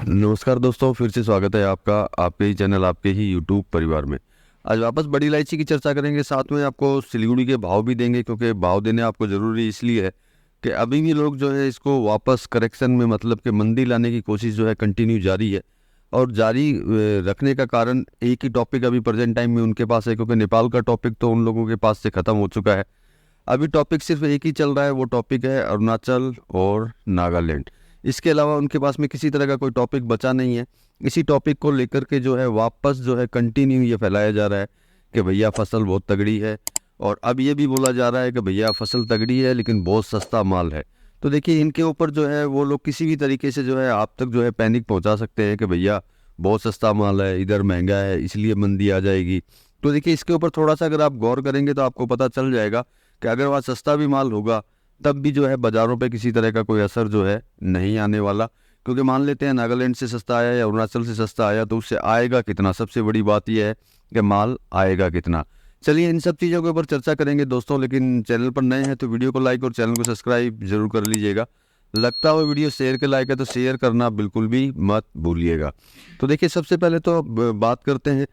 नमस्कार दोस्तों, फिर से स्वागत है आपका आपके ही चैनल आपके ही यूट्यूब परिवार में। आज वापस बड़ी इलायची की चर्चा करेंगे, साथ में आपको सिलीगुड़ी के भाव भी देंगे, क्योंकि भाव देने आपको ज़रूरी इसलिए है कि अभी भी लोग जो है इसको वापस करेक्शन में मतलब कि मंदी लाने की कोशिश जो है कंटिन्यू जारी है। और जारी रखने का कारण एक ही टॉपिक अभी प्रेजेंट टाइम में उनके पास है, क्योंकि नेपाल का टॉपिक तो उन लोगों के पास से ख़त्म हो चुका है। अभी टॉपिक सिर्फ एक ही चल रहा है, वो टॉपिक है अरुणाचल और नागालैंड। इसके अलावा उनके पास में किसी तरह का कोई टॉपिक बचा नहीं है। इसी टॉपिक को लेकर के जो है वापस जो है कंटिन्यू ये फैलाया जा रहा है कि भैया फसल बहुत तगड़ी है। और अब ये भी बोला जा रहा है कि भैया फसल तगड़ी है लेकिन बहुत सस्ता माल है। तो देखिए, इनके ऊपर जो है वो लोग किसी भी तरीके से जो है आप तक जो है पैनिक पहुंचा सकते हैं कि भैया बहुत सस्ता माल है, इधर महंगा है इसलिए मंदी आ जाएगी। तो देखिए, इसके ऊपर थोड़ा सा अगर आप गौर करेंगे तो आपको पता चल जाएगा कि अगर वहाँ सस्ता भी माल होगा तब भी जो है बाज़ारों पे किसी तरह का कोई असर जो है नहीं आने वाला। क्योंकि मान लेते हैं नागालैंड से सस्ता आया या अरुणाचल से सस्ता आया, तो उससे आएगा कितना, सबसे बड़ी बात यह है कि माल आएगा कितना। चलिए, इन सब चीज़ों के ऊपर चर्चा करेंगे दोस्तों, लेकिन चैनल पर नए हैं तो वीडियो को लाइक और चैनल को सब्सक्राइब जरूर कर लीजिएगा। लगता हो वीडियो शेयर के लायक है तो शेयर करना बिल्कुल भी मत भूलिएगा। तो देखिए, सबसे पहले तो बात करते हैं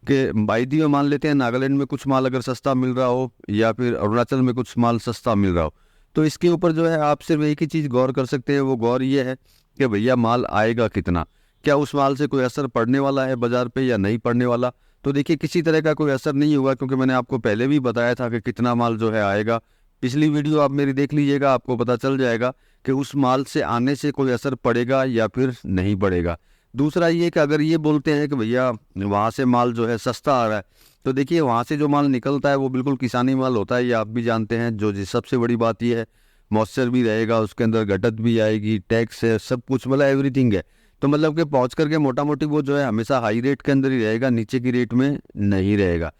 कि बायदी में मान लेते हैं नागालैंड में कुछ माल अगर सस्ता मिल रहा हो या फिर अरुणाचल में कुछ माल सस्ता मिल रहा हो, तो इसके ऊपर जो है आप सिर्फ एक ही चीज़ गौर कर सकते हैं। वो गौर ये है कि भैया माल आएगा कितना, क्या उस माल से कोई असर पड़ने वाला है बाजार पे या नहीं पड़ने वाला। तो देखिए, किसी तरह का कोई असर नहीं होगा, क्योंकि मैंने आपको पहले भी बताया था कि कितना माल जो है आएगा। पिछली वीडियो आप मेरी देख लीजिएगा, आपको पता चल जाएगा कि उस माल से आने से कोई असर पड़ेगा या फिर नहीं पड़ेगा। दूसरा ये कि अगर ये बोलते हैं कि भैया वहाँ से माल जो है सस्ता आ रहा है, तो देखिए वहाँ से जो माल निकलता है वो बिल्कुल किसानी माल होता है, ये आप भी जानते हैं। जो सबसे बड़ी बात ये है, मॉइस्चर भी रहेगा उसके अंदर, गटत भी आएगी, टैक्स है, सब कुछ मतलब एवरीथिंग है। तो मतलब कि पहुँच करके मोटा मोटी वो जो है हमेशा हाई रेट के अंदर ही रहेगा, नीचे की रेट में नहीं रहेगा।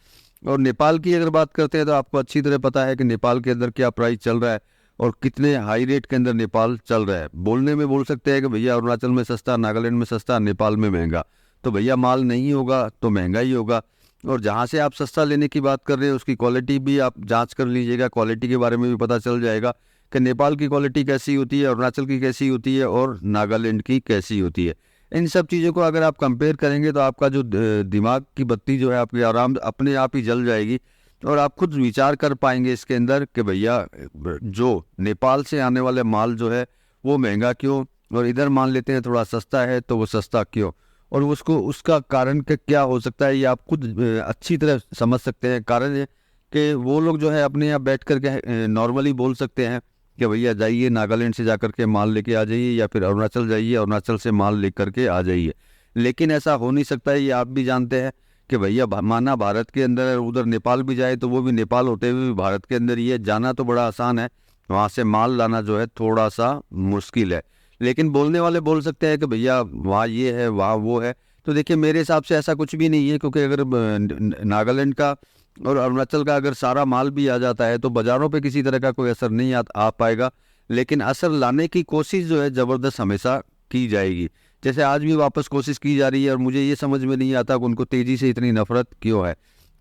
और नेपाल की अगर बात करते हैं तो आपको अच्छी तरह पता है कि नेपाल के अंदर क्या प्राइस चल रहा है और कितने हाई रेट के अंदर नेपाल चल रहा है। बोलने में बोल सकते हैं कि भैया अरुणाचल में सस्ता, नागालैंड में सस्ता, नेपाल में महंगा। तो भैया माल नहीं होगा तो महंगा ही होगा। और जहाँ से आप सस्ता लेने की बात कर रहे हैं उसकी क्वालिटी भी आप जांच कर लीजिएगा, क्वालिटी के बारे में भी पता चल जाएगा कि नेपाल की क्वालिटी कैसी होती है, अरुणाचल की कैसी होती है और नागालैंड की कैसी होती है। इन सब चीज़ों को अगर आप कंपेयर करेंगे तो आपका जो दिमाग की बत्ती जो है आपकी आराम अपने आप ही जल जाएगी। और आप खुद विचार कर पाएंगे इसके अंदर कि भैया जो नेपाल से आने वाले माल जो है वो महंगा क्यों, और इधर मान लेते हैं थोड़ा सस्ता है तो वो सस्ता क्यों, और उसको उसका कारण क्या हो सकता है, ये आप खुद अच्छी तरह समझ सकते हैं। कारण है कि वो लोग जो है अपने यहाँ बैठ करके नॉर्मली बोल सकते हैं कि भैया जाइए नागालैंड से जाकर के माल लेके आ जाइए, या फिर अरुणाचल जाइए, अरुणाचल से माल लेकर के आ जाइए। लेकिन ऐसा हो नहीं सकता है, ये आप भी जानते हैं कि भैया माना भारत के अंदर उधर नेपाल भी जाए तो वो भी नेपाल होते हुए भी भारत के अंदर ही है। जाना तो बड़ा आसान है, वहाँ से माल लाना जो है थोड़ा सा मुश्किल है। लेकिन बोलने वाले बोल सकते हैं कि भैया वहाँ ये है वहाँ वो है। तो देखिए, मेरे हिसाब से ऐसा कुछ भी नहीं है, क्योंकि अगर नागालैंड का और अरुणाचल का अगर सारा माल भी आ जाता है तो बाज़ारों पे किसी तरह का कोई असर नहीं आ पाएगा। लेकिन असर लाने की कोशिश जो है ज़बरदस्त हमेशा की जाएगी। जैसे आज भी वापस कोशिश की जा रही है, और मुझे ये समझ में नहीं आता कि उनको तेज़ी से इतनी नफरत क्यों है।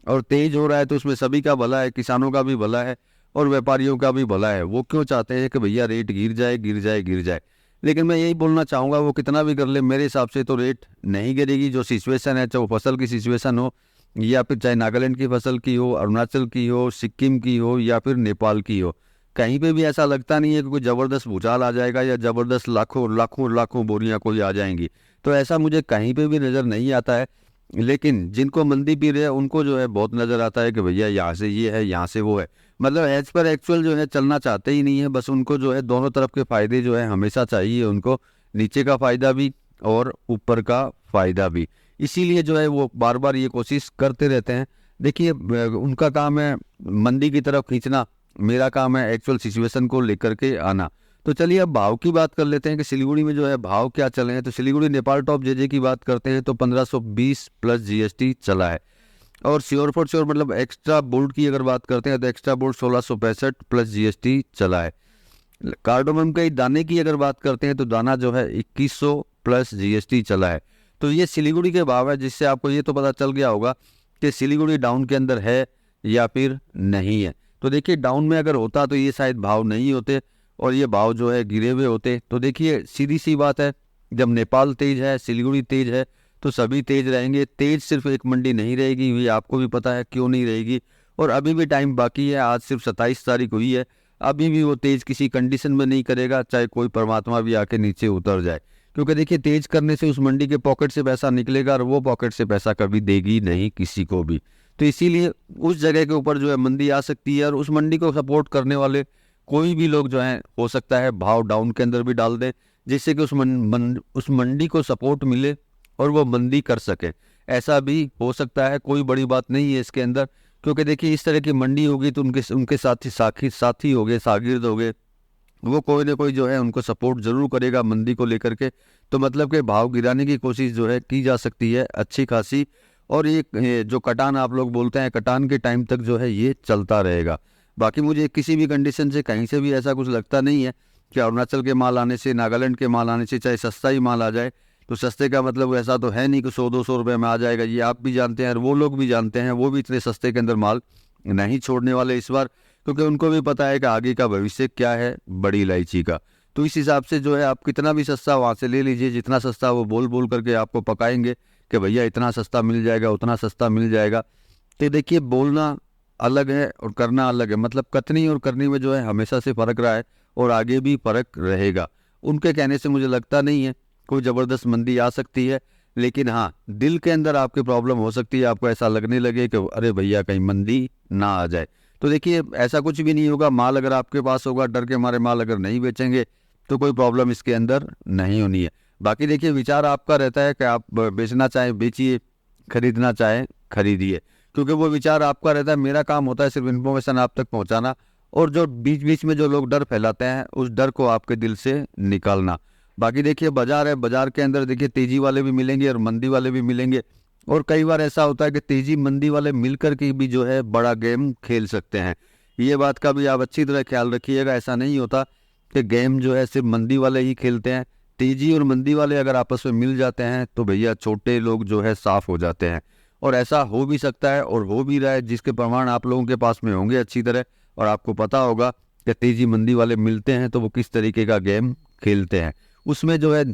और तेज़ हो रहा है तो उसमें सभी का भला है, किसानों का भी भला है और व्यापारियों का भी भला है। वो क्यों चाहते हैं कि भैया रेट गिर जाए गिर जाए गिर जाए। लेकिन मैं यही बोलना चाहूँगा, वो कितना भी कर ले, मेरे हिसाब से तो रेट नहीं गिरेगी। जो सिचुएशन है, चाहे वो फसल की सिचुएशन हो या फिर चाहे नागालैंड की फसल की हो, अरुणाचल की हो, सिक्किम की हो या फिर नेपाल की हो, कहीं पे भी ऐसा लगता नहीं है कि कोई ज़बरदस्त भूचाल आ जाएगा या ज़बरदस्त लाखों लाखों लाखों बोरियां कोई आ जाएंगी। तो ऐसा मुझे कहीं पे भी नज़र नहीं आता है। लेकिन जिनको मंदी पी रहे हैं उनको जो है बहुत नज़र आता है कि भैया यहाँ से ये है, यहाँ से वो है। मतलब एज पर एक्चुअल जो है चलना चाहते ही नहीं है। बस उनको जो है दोनों तरफ के फ़ायदे जो है हमेशा चाहिए उनको, नीचे का फ़ायदा भी और ऊपर का फ़ायदा भी। इसीलिए जो है वो बार बार ये कोशिश करते रहते हैं। देखिए, उनका काम है मंदी की तरफ खींचना, मेरा काम है एक्चुअल सिचुएशन को लेकर के आना। तो चलिए अब भाव की बात कर लेते हैं कि सिलीगुड़ी में जो है भाव क्या चले हैं। तो सिलीगुड़ी नेपाल टॉप जे की बात करते हैं तो 1520 प्लस जीएसटी चला है। और श्योर फॉर श्योर मतलब एक्स्ट्रा बोल्ट की अगर बात करते हैं तो एक्स्ट्रा बोल्ट 1665 प्लस जीएसटी चला है। कार्डोमम के दाने की अगर बात करते हैं तो दाना जो है 2100 प्लस जीएसटी चला है। तो ये सिलीगुड़ी के भाव है, जिससे आपको ये तो पता चल गया होगा कि सिलीगुड़ी डाउन के अंदर है या फिर नहीं है। तो देखिए, डाउन में अगर होता तो ये शायद भाव नहीं होते और ये भाव जो है गिरे हुए होते। तो देखिए, सीधी सी बात है जब नेपाल तेज है, सिलीगुड़ी तेज है, तो सभी तेज रहेंगे। तेज सिर्फ एक मंडी नहीं रहेगी, ये आपको भी पता है क्यों नहीं रहेगी। और अभी भी टाइम बाकी है, आज सिर्फ 27 तारीख हुई है, अभी भी वो तेज किसी कंडीशन में नहीं करेगा, चाहे कोई परमात्मा भी आके नीचे उतर जाए। क्योंकि देखिए तेज करने से उस मंडी के पॉकेट से पैसा निकलेगा और वो पॉकेट से पैसा कभी देगी नहीं किसी को भी। तो इसीलिए उस जगह के ऊपर जो है मंदी आ सकती है, और उस मंडी को सपोर्ट करने वाले कोई भी लोग जो हैं हो सकता है भाव डाउन के अंदर भी डाल दें, जिससे कि उस मंडी को सपोर्ट मिले और वो मंदी कर सके। ऐसा भी हो सकता है, कोई बड़ी बात नहीं है इसके अंदर। क्योंकि देखिए इस तरह की मंडी होगी तो उनके साथी हो गए, शागिर्द हो गए, वो कोई ना कोई जो है उनको सपोर्ट जरूर करेगा मंदी को लेकर के। तो मतलब कि भाव गिराने की कोशिश जो है की जा सकती है अच्छी खासी। और ये जो कटान आप लोग बोलते हैं, कटान के टाइम तक जो है ये चलता रहेगा। बाकी मुझे किसी भी कंडीशन से कहीं से भी ऐसा कुछ लगता नहीं है कि अरुणाचल के माल आने से, नागालैंड के माल आने से चाहे सस्ता ही माल आ जाए, तो सस्ते का मतलब ऐसा तो है नहीं कि 100-200 रुपये में आ जाएगा। ये आप भी जानते हैं और वो लोग भी जानते हैं, वो भी इतने सस्ते के अंदर माल नहीं छोड़ने वाले इस बार, क्योंकि उनको भी पता है कि आगे का भविष्य क्या है बड़ी इलायची का। तो इस हिसाब से जो है आप कितना भी सस्ता वहाँ से ले लीजिए, जितना सस्ता वो बोल बोल करके आपको पकाएंगे कि भैया इतना सस्ता मिल जाएगा, उतना सस्ता मिल जाएगा। तो देखिए बोलना अलग है और करना अलग है, मतलब कथनी और करनी में जो है हमेशा से फ़र्क रहा है और आगे भी फ़र्क रहेगा। उनके कहने से मुझे लगता नहीं है कोई ज़बरदस्त मंदी आ सकती है, लेकिन हाँ दिल के अंदर आपकी प्रॉब्लम हो सकती है, आपको ऐसा लगने लगे कि अरे भैया कहीं मंदी ना आ जाए। तो देखिए ऐसा कुछ भी नहीं होगा, माल अगर आपके पास होगा, डर के मारे माल अगर नहीं बेचेंगे तो कोई प्रॉब्लम इसके अंदर नहीं होनी है। बाकी देखिए विचार आपका रहता है कि आप बेचना चाहें बेचिए, खरीदना चाहें खरीदिए, क्योंकि वो विचार आपका रहता है। मेरा काम होता है सिर्फ इन्फॉर्मेशन आप तक पहुंचाना, और जो बीच बीच में जो लोग डर फैलाते हैं उस डर को आपके दिल से निकालना। बाकी देखिए बाजार है, बाजार के अंदर देखिए तेजी वाले भी मिलेंगे और मंदी वाले भी मिलेंगे, और कई बार ऐसा होता है कि तेजी मंदी वाले मिलकर के भी जो है बड़ा गेम खेल सकते हैं। ये बात का भी आप अच्छी तरह ख्याल रखिएगा, ऐसा नहीं होता कि गेम जो है सिर्फ मंदी वाले ही खेलते हैं। तेजी और मंदी वाले अगर आपस में मिल जाते हैं तो भैया छोटे लोग जो है साफ हो जाते हैं, और ऐसा हो भी सकता है और हो भी रहा है, जिसके प्रमाण आप लोगों के पास में होंगे अच्छी तरह, और आपको पता होगा कि तेजी मंदी वाले मिलते हैं तो वो किस तरीके का गेम खेलते हैं। उसमें जो है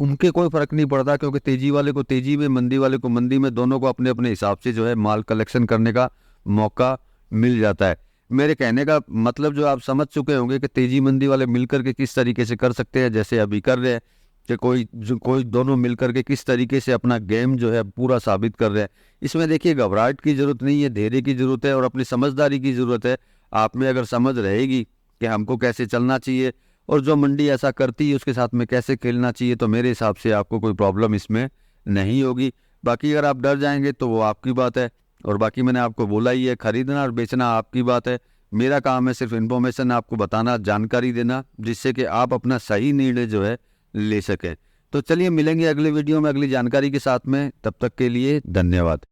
उनके कोई फर्क नहीं पड़ता, क्योंकि तेजी वाले को तेजी में, मंदी वाले को मंदी में, दोनों को अपने अपने हिसाब से जो है माल कलेक्शन करने का मौका मिल जाता है। मेरे कहने का मतलब जो आप समझ चुके होंगे कि तेजी मंदी वाले मिलकर के किस तरीके से कर सकते हैं, जैसे अभी कर रहे हैं कि कोई दोनों मिलकर के किस तरीके से अपना गेम जो है पूरा साबित कर रहे हैं। इसमें देखिए घबराहट की जरूरत नहीं है, धैर्य की जरूरत है और अपनी समझदारी की जरूरत है। आप में अगर समझ रहेगी कि हमको कैसे चलना चाहिए और जो मंडी ऐसा करती है उसके साथ में कैसे खेलना चाहिए, तो मेरे हिसाब से आपको कोई प्रॉब्लम इसमें नहीं होगी। बाकी अगर आप डर जाएंगे तो वो आपकी बात है, और बाकी मैंने आपको बोला ही है, खरीदना और बेचना आपकी बात है। मेरा काम है सिर्फ इन्फॉर्मेशन आपको बताना, जानकारी देना, जिससे कि आप अपना सही निर्णय जो है ले सकें। तो चलिए मिलेंगे अगले वीडियो में अगली जानकारी के साथ में, तब तक के लिए धन्यवाद।